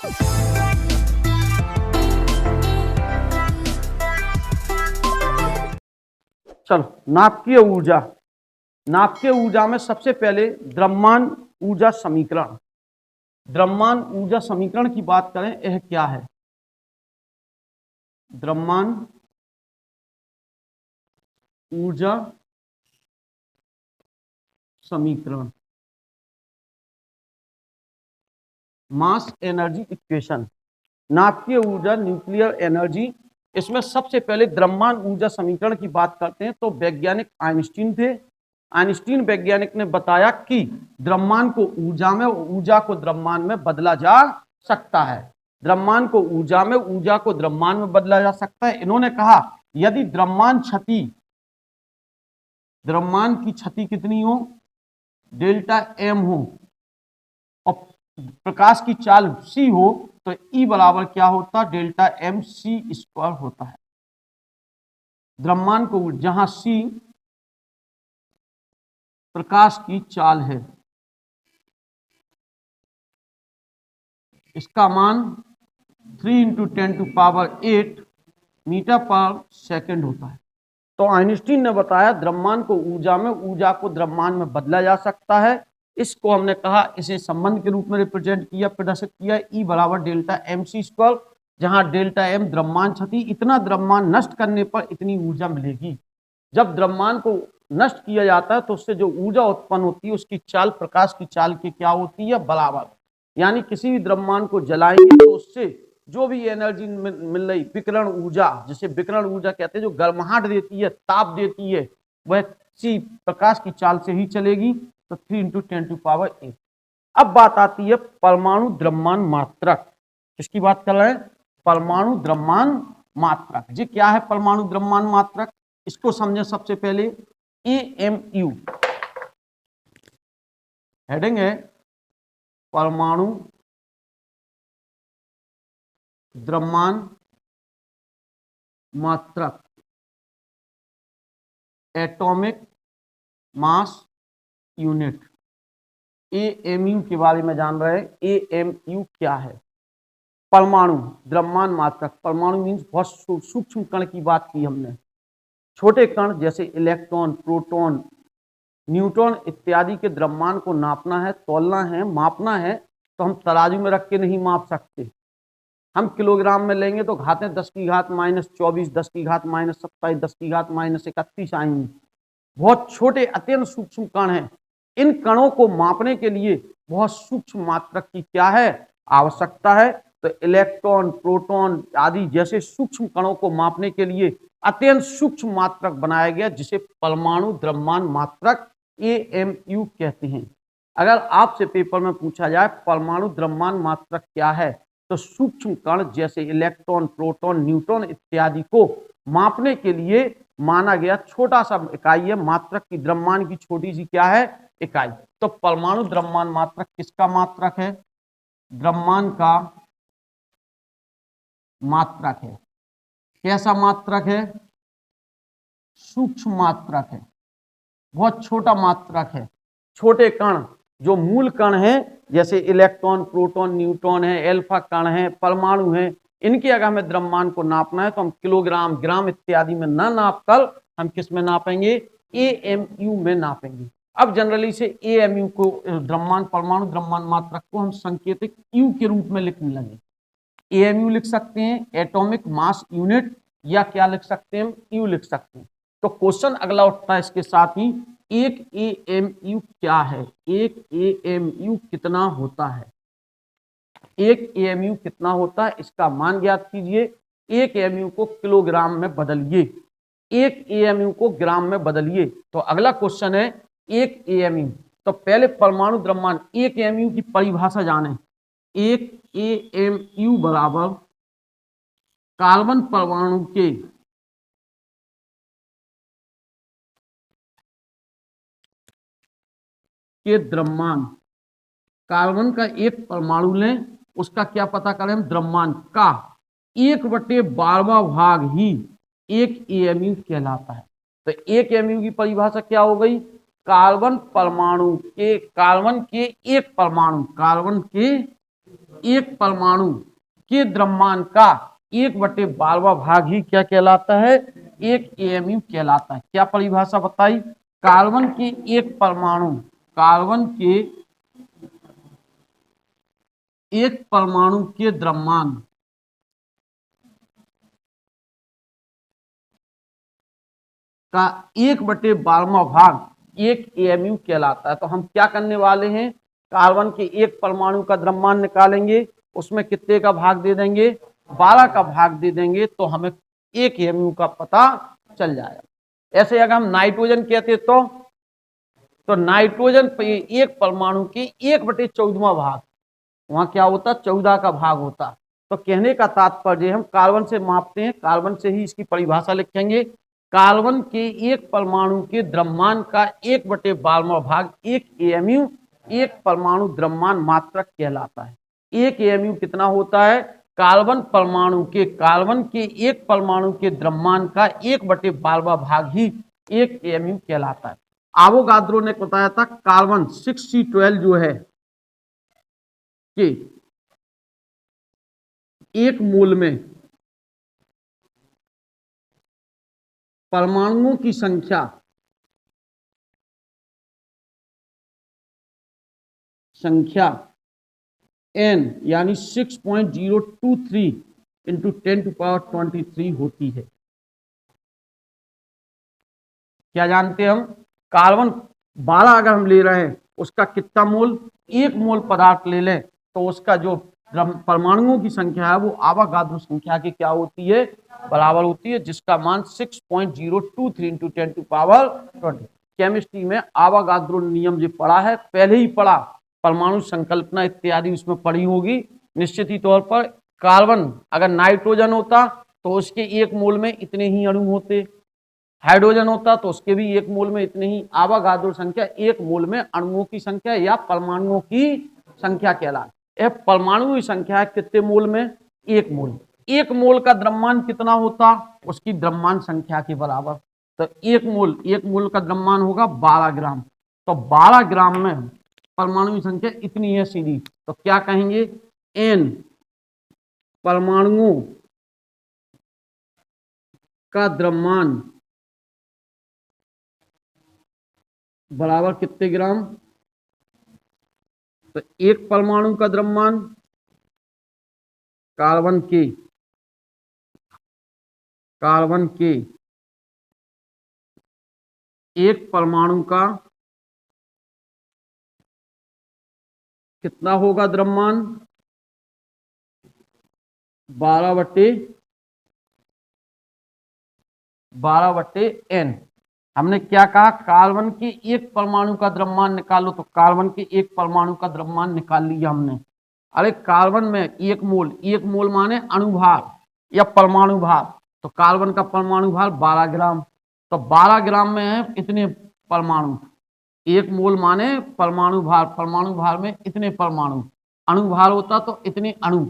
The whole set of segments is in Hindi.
चलो, नाभिकीय ऊर्जा। नाभिकीय ऊर्जा में सबसे पहले द्रव्यमान ऊर्जा समीकरण। द्रव्यमान ऊर्जा समीकरण की बात करें, यह क्या है? द्रव्यमान ऊर्जा समीकरण, मास एनर्जी इक्वेशन। नाभिकीय ऊर्जा, न्यूक्लियर एनर्जी, इसमें सबसे पहले द्रव्यमान ऊर्जा समीकरण की बात करते हैं तो वैज्ञानिक आइंस्टीन थे। आइंस्टीन वैज्ञानिक ने बताया कि द्रव्यमान को ऊर्जा में, ऊर्जा को द्रव्यमान में बदला जा सकता है। द्रव्यमान को ऊर्जा में, ऊर्जा को द्रव्यमान में बदला जा सकता है। इन्होंने कहा यदि द्रव्यमान की क्षति कितनी हो? डेल्टा एम हो, और प्रकाश की चाल सी हो, तो ई बराबर क्या होता? डेल्टा एम सी स्क्वायर होता है। द्रव्यमान को, जहां सी प्रकाश की चाल है, इसका मान 3 × 10⁸ मीटर पर सेकंड होता है। तो आइंस्टीन ने बताया द्रव्यमान को ऊर्जा में, ऊर्जा को द्रव्यमान में बदला जा सकता है। इसको हमने कहा, इसे संबंध के रूप में रिप्रेजेंट किया, प्रदर्शित किया, ई बराबर डेल्टा एम सी स्क्वायर, जहां डेल्टा एम द्रव्यमान क्षति, इतना द्रव्यमान नष्ट करने पर इतनी ऊर्जा मिलेगी। जब द्रव्यमान को नष्ट किया जाता है तो उससे जो ऊर्जा उत्पन्न होती है उसकी चाल प्रकाश की चाल की क्या होती है? बराबर। यानी किसी भी द्रव्यमान को जलाएंगे तो उससे जो भी एनर्जी मिल रही, विकिरण ऊर्जा, जिसे विकिरण ऊर्जा कहते हैं, जो गर्माहट देती है, ताप देती है, वह सी प्रकाश की चाल से ही चलेगी। तो 3 × 10⁸। अब बात आती है परमाणु द्रव्यमान मात्रक। किसकी बात कर रहे हैं? परमाणु द्रव्यमान मात्रक। जी क्या है परमाणु द्रव्यमान मात्रक? इसको समझें सबसे पहले। AMU हेडिंग है परमाणु द्रव्यमान मात्रक, एटॉमिक मास यूनिट। AMU के बारे में जान रहे हैं। AMU क्या है? परमाणु द्रव्यमान मात्रक। परमाणु मीन्स बहुत सूक्ष्म कण की बात की हमने। छोटे कण जैसे इलेक्ट्रॉन, प्रोटॉन, न्यूट्रॉन इत्यादि के द्रव्यमान को नापना है, तौलना है, मापना है, तो हम तराजू में रख के नहीं माप सकते। हम किलोग्राम में लेंगे तो घातें 10⁻⁻24, 10⁻⁻27, 10⁻⁻31 आएंगी। बहुत छोटे अत्यंत सूक्ष्म कण हैं। इन कणों को मापने के लिए बहुत सूक्ष्म मात्रक की क्या है? आवश्यकता है। तो इलेक्ट्रॉन, प्रोटॉन आदि जैसे सूक्ष्म कणों को मापने के लिए अत्यंत सूक्ष्म मात्रक बनाया गया, जिसे परमाणु द्रव्यमान मात्रक AMU कहते हैं। अगर आपसे पेपर में पूछा जाए परमाणु द्रव्यमान मात्रक क्या है, तो सूक्ष्म कण जैसे इलेक्ट्रॉन, प्रोटॉन, न्यूट्रॉन इत्यादि को मापने के लिए माना गया छोटा सा इकाई है। मात्रक की, द्रव्यमान की छोटी सी क्या है? इकाई। तो परमाणु द्रव्यमान मात्रक किसका मात्रक है? द्रव्यमान का मात्रक है। कैसा मात्रक है? सूक्ष्म मात्रक है, बहुत छोटा मात्रक है। छोटे कण, जो मूल कण हैं, जैसे इलेक्ट्रॉन, प्रोटॉन, न्यूट्रॉन है, एल्फा कण है, परमाणु है, इनके अगर हमें द्रव्यमान को नापना है तो हम किलोग्राम, ग्राम इत्यादि में ना नाप कर हम किस में नापेंगे? AMU में नापेंगे। अब जनरली से AMU को, द्रव्यमान, परमाणु द्रव्यमान मात्रक को हम संकेतिक U के रूप में लिखने लगे। AMU लिख सकते हैं, एटॉमिक मास यूनिट, या क्या लिख सकते हैं? U लिख सकते हैं। तो क्वेश्चन अगला उठता है इसके साथ ही, एक AMU क्या है? एक AMU कितना होता है? एक AMU कितना होता है, इसका मान ज्ञात कीजिए। एक AMU को किलोग्राम में बदलिए, एक AMU को ग्राम में बदलिए। तो अगला क्वेश्चन है एक AMU। तो पहले परमाणु द्रव्यमान, एक AMU की परिभाषा जाने। एक AMU बराबर कार्बन परमाणु के द्रव्यमान। कार्बन का एक परमाणु लें, उसका क्या पता करें हम? द्रव्यमान का 1/12वां भाग ही एक AMU कहलाता है। तो एक AMU की परिभाषा क्या हो गई? कार्बन परमाणु के, कार्बन के एक परमाणु, कार्बन के एक परमाणु के द्रव्यमान का 1/12वां भाग ही क्या कहलाता है, एक एएमयू कहलाता है। क्या परिभाषा बताई, कार्बन के एक परमाणु, कार्बन के एक परमाणु के द्रव्यमान का 1/12वां भाग एक एएमयू कहलाता है। तो हम क्या करने वाले हैं, कार्बन के एक परमाणु का द्रव्यमान निकालेंगे, उसमें कितने का भाग दे देंगे, 12 का भाग दे देंगे, तो हमें एक एएमयू का पता चल जाएगा। ऐसे अगर हम नाइट्रोजन कहते तो नाइट्रोजन पे एक परमाणु के 1/14वां भाग, वहां क्या होता, 14 का भाग होता। तो कहने का तात्पर्य हम कार्बन से मापते हैं, कार्बन से ही इसकी परिभाषा लिखेंगे, कार्बन के एक परमाणु के द्रव्यमान का 1/12वां भाग एक एएमयू, एक परमाणु द्रव्यमान मात्रक कहलाता है। एक एएमयू कितना होता है, कार्बन के एक परमाणु के द्रव्यमान का 1/12वां भाग ही एक एएमयू कहलाता है। आवोगाद्रो ने बताया था कार्बन 6C12 जो है कि एक मोल में परमाणुओं की संख्या n यानी 6.023 इंटू 10⁻23 होती है। क्या जानते हैं हम, कार्बन 12 अगर हम ले रहे हैं, उसका कितना मोल, एक मोल पदार्थ ले लें, तो उसका जो परमाणुओं की संख्या है वो आवागाद्रो संख्या की क्या होती है, बराबर होती है, जिसका मान 6.023 इंटू 10⁻20। केमिस्ट्री में आवागाद्रो नियम जो पढ़ा है, पहले ही पढ़ा, परमाणु संकल्पना इत्यादि उसमें पढ़ी होगी निश्चित ही तौर पर। कार्बन अगर नाइट्रोजन होता तो उसके एक मोल में इतने ही अणु होते, हाइड्रोजन होता तो उसके भी एक मोल में इतने ही। आवागाद्रो संख्या एक मोल में अणुओं की संख्या या परमाणुओं की संख्या कहलाती है। परमाणु की संख्या कितने मोल में, एक मोल। एक मोल का द्रव्यमान कितना होता, उसकी द्रव्यमान संख्या के बराबर। तो एक मोल का द्रव्यमान होगा 12 ग्राम। तो 12 ग्राम में परमाणु की संख्या इतनी है सीधी, तो क्या कहेंगे, n परमाणुओं का द्रव्यमान बराबर कितने ग्राम। तो एक परमाणु का द्रव्यमान कार्बन के एक परमाणु का कितना होगा द्रव्यमान, 12/n। हमने क्या कहा, कार्बन के एक परमाणु का द्रव्यमान निकालो, तो कार्बन के एक परमाणु का द्रव्यमान निकाल लिया हमने। अरे कार्बन में एक मोल माने अणुभार या परमाणु भार, तो कार्बन का परमाणु भार 12 ग्राम। तो 12 ग्राम में है इतने परमाणु, एक मोल माने परमाणु भार में इतने परमाणु, अणु भार होता तो इतने अणु।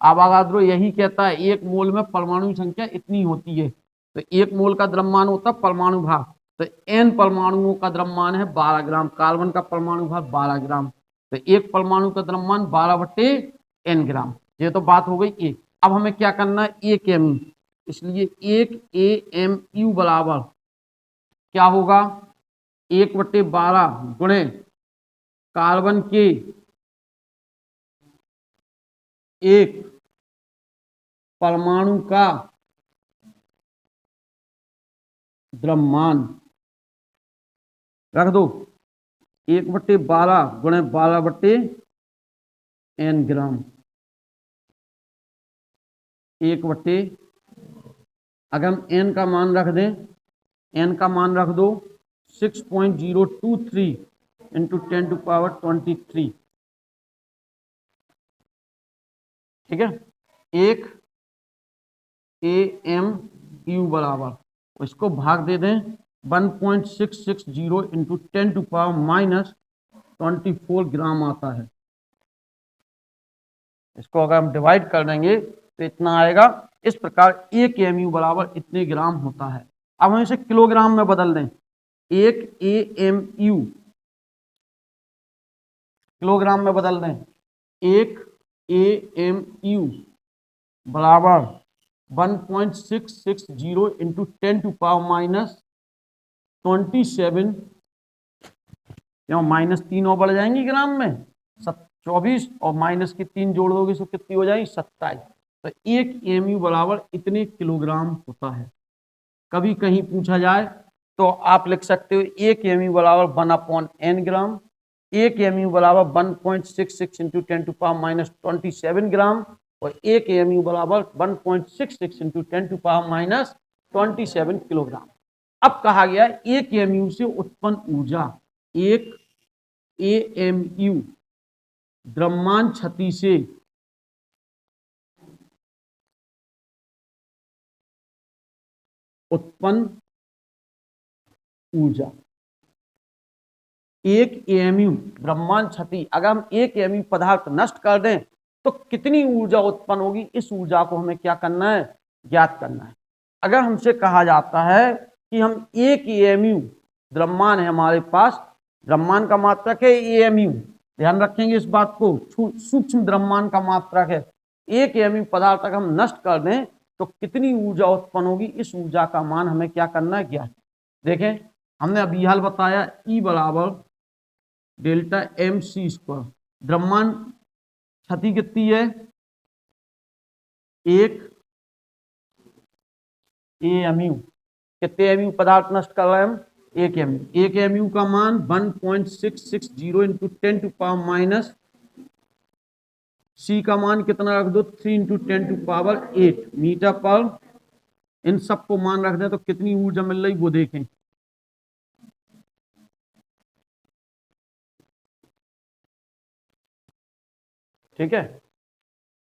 आवागाद्रो यही कहता है, एक मोल में परमाणु संख्या इतनी होती है। तो एक मोल का द्रव्यमान होता परमाणु भार, तो n परमाणुओं का द्रव्यमान है 12 ग्राम, कार्बन का परमाणु भार 12 ग्राम, तो एक परमाणु का द्रव्यमान 12/n ग्राम। ये तो बात हो गई एक। अब हमें क्या करना है, एक एमयू, इसलिए एक एएमयू बराबर क्या होगा, 1/12 गुणे कार्बन के एक परमाणु का द्रव्यमान, रख दो 1/12 गुणे 12/n ग्राम, 1/, अगर हम n का मान रख दें, n का मान रख दो 6.023 इंटू 10⁻23, ठीक है। एक एएमयू बराबर, इसको भाग दे दें 1.660 इंटू 10⁻24 ग्राम आता है। इसको अगर हम डिवाइड कर देंगे तो इतना आएगा। इस प्रकार एक एएमयू बराबर इतने ग्राम होता है। अब हम इसे किलोग्राम में बदल दें, एक एएमयू किलोग्राम में बदल दें एक AMU बराबर 1.660 इंटू 10⁻⁻27, क्यों -3 और बढ़ जाएंगी ग्राम में 24 और माइनस की 3 जोड़ दोगे तो कितनी हो जाएगी 27। तो एक AMU बराबर इतने किलोग्राम होता है। कभी कहीं पूछा जाए तो आप लिख सकते हो एक AMU बराबर 1/n ग्राम, एक AMU बराबर 1.66 इंटू 10⁻⁻27 ग्राम और एक AMU बराबर 1.66 इंटू 10⁻⁻27 किलोग्राम। अब कहा गया एक AMU से उत्पन्न ऊर्जा, एक AMU द्रव्यमान क्षति से उत्पन्न ऊर्जा, एक AMU द्रव्यमान क्षति, अगर हम एक AMU पदार्थ नष्ट कर दें तो कितनी ऊर्जा उत्पन्न होगी, इस ऊर्जा को हमें क्या करना है, ज्ञात करना है। अगर हमसे कहा जाता है कि हम एक AMU द्रव्यमान है हमारे पास, द्रव्यमान का मात्रक है AMU, ध्यान रखेंगे इस बात को, सूक्ष्म द्रव्यमान का मात्रक है। एक AMU पदार्थ अगर हम नष्ट कर दें तो कितनी ऊर्जा उत्पन्न होगी, इस ऊर्जा का मान हमें क्या करना है, ज्ञात। देखें हमने अभी हाल बताया E बराबर डेल्टा MC स्क्वायर, द्रव्यमान क्षति कितनी है, एक AMU, कितने AMU पदार्थ नष्ट कर रहे हैं हम, एक AMU, एक AMU का मान 1.660 इंटू 10⁻⁻C का मान कितना रख दो, 3 इंटू 10⁸ मीटर पर, इन सबको मान रख दे तो कितनी ऊर्जा मिल रही वो देखें। ठीक है,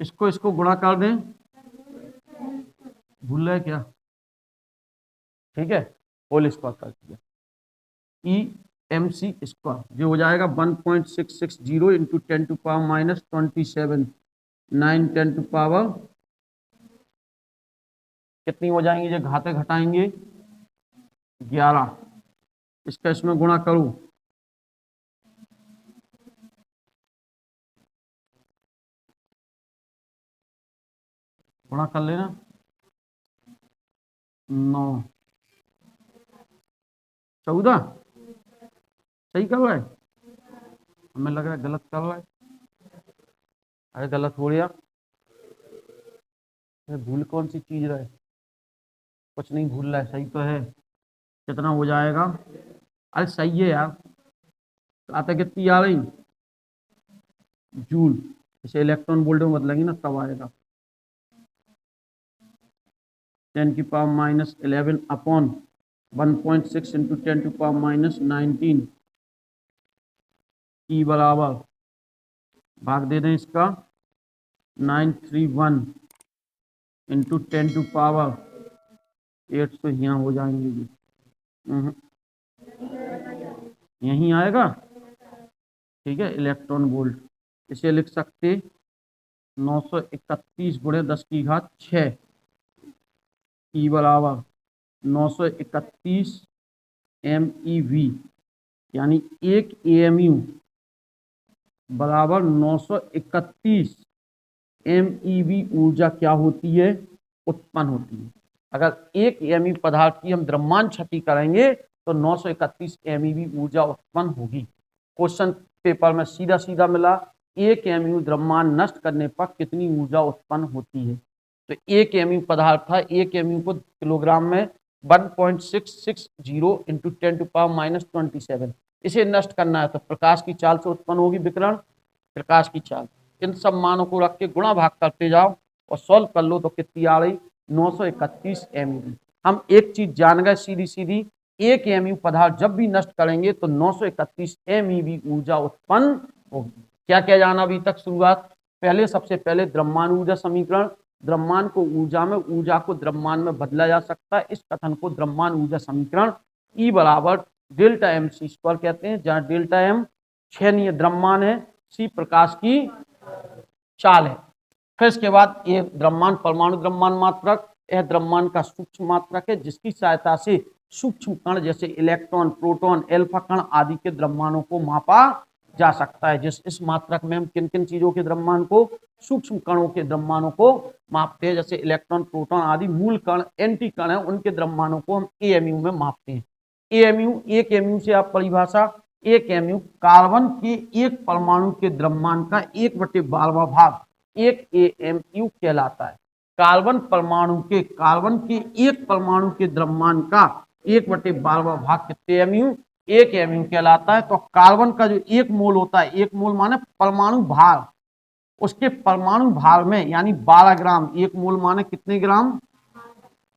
इसको गुणा कर दें, भूल रहे क्या, ठीक है, होल स्क्वायर कर दिया, EMC स्क्वायर जो हो जाएगा 1.660 इंटू 10⁻⁻27, 9 10 कितनी हो जाएंगी, जो घाते घटाएंगे 11, इसका इसमें गुणा करूं, गुणा कर लेना, 9 14, सही कर रहा है, हमें लग रहा है गलत कर रहा है, अरे गलत हो गया, भूल कौन सी चीज रहा है, कुछ नहीं भूल रहा है, सही तो है, कितना हो जाएगा, अरे सही है यार, आता कितनी आ रही जूल, इसे इलेक्ट्रॉन वोल्ट में बदलेंगे ना तब आएगा, 10⁻⁻11 अपॉन 1.6 इंटू 10⁻⁻19 E बराबर भाग दे दें इसका 931 इंटू 10⁸8, तो यहाँ हो जाएंगे जी, यहीं आएगा, ठीक है, इलेक्ट्रॉन वोल्ट, इसे लिख सकते 931 गुणे 10⁶ E बराबर 931 MeV, यानी एक AMU बराबर 931 MeV ऊर्जा क्या होती है, उत्पन्न होती है। अगर एक AMU पदार्थ की हम द्रव्यमान क्षति करेंगे तो 931 MeV ऊर्जा उत्पन्न होगी। क्वेश्चन पेपर में सीधा सीधा मिला, एक AMU द्रव्यमान नष्ट करने पर कितनी ऊर्जा उत्पन्न होती है। तो एक AMU पदार्थ था, एक AMU को किलोग्राम में 1.660 इंटू 10⁻⁻27, इसे नष्ट करना है तो प्रकाश की चाल से उत्पन्न होगी विकिरण, प्रकाश की चाल। इन सब मानों को रख के गुणा भाग करते जाओ और सॉल्व कर लो तो कितनी आ रही, 931 MeV। हम एक चीज जान गए सीधी सीधी, एक AMU पदार्थ जब भी नष्ट करेंगे तो 931 MeV ऊर्जा उत्पन्न होगी। क्या क्या जाना अभी तक शुरुआत, पहले सबसे पहले द्रव्यमान ऊर्जा समीकरण, द्रव्यमान को ऊर्जा में, ऊर्जा को द्रव्यमान में बदला जा सकता है, इस कथन को द्रव्यमान ऊर्जा समीकरण। E बराबर डेल्टा MC स्क्वायर कहते हैं, जहां डेल्टा M क्षणीय द्रव्यमान है, C प्रकाश की चाल है। फिर इसके बाद ये द्रव्यमान परमाणु द्रव्यमान मात्रक, यह द्रव्यमान का सूक्ष्म मात्रक है जिसकी सहायता से सूक्ष्म कण जैसे इलेक्ट्रॉन, प्रोटॉन, अल्फा कण आदि के द्रव्यमानों को मापा जा सकता है। जिस इस मात्रक में हम किन किन चीजों के द्रव्यमान को, सूक्ष्म कणों के द्रव्यमानों को मापते हैं, जैसे इलेक्ट्रॉन, प्रोटॉन आदि मूल कण, एंटी कण है, उनके द्रव्यमानों को हम एएमयू में मापते हैं। एएमयू, एक एमयू से आप परिभाषा, एक एमयू कार्बन के एक परमाणु के द्रव्यमान का 1/12वां भाग एक एएमयू कहलाता है। कार्बन के एक परमाणु के द्रव्यमान का 1/12वां भाग कितने एमयू, एक एमयू कहलाता है। तो कार्बन का जो एक मोल होता है, एक मोल माने परमाणु भार, उसके परमाणु भार में यानी 12 ग्राम, एक मोल माने कितने ग्राम,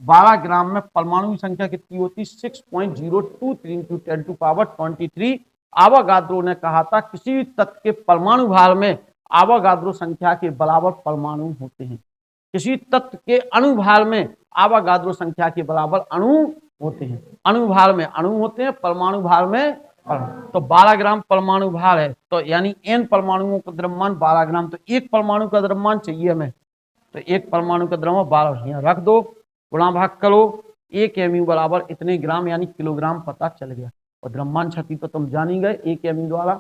12 ग्राम में परमाणु की संख्या कितनी होती, 6.023 × 10⁻23। आवागाद्रो ने कहा था किसी भी तत्व के परमाणु भार में आवागाद्रो संख्या के बराबर परमाणु होते हैं। किसी तत्व के अणुभार में आवागाद्रो संख्या के बराबर अणु होते हैं। अणुभार में अणु होते हैं, परमाणु भार में परमाणु। तो 12 ग्राम परमाणु भार है, तो यानी n परमाणुओं का द्रव्यमान 12 ग्राम, तो एक परमाणु का द्रव्यमान चाहिए हमें, तो एक परमाणु का द्रव्यमान 12 यहाँ रख दो, गुणा भाग करो, एक एमयू बराबर इतने ग्राम यानी किलोग्राम पता चल गया। और द्रव्यमान क्षति तो तुम जान ही गए, एक एमयू द्वारा।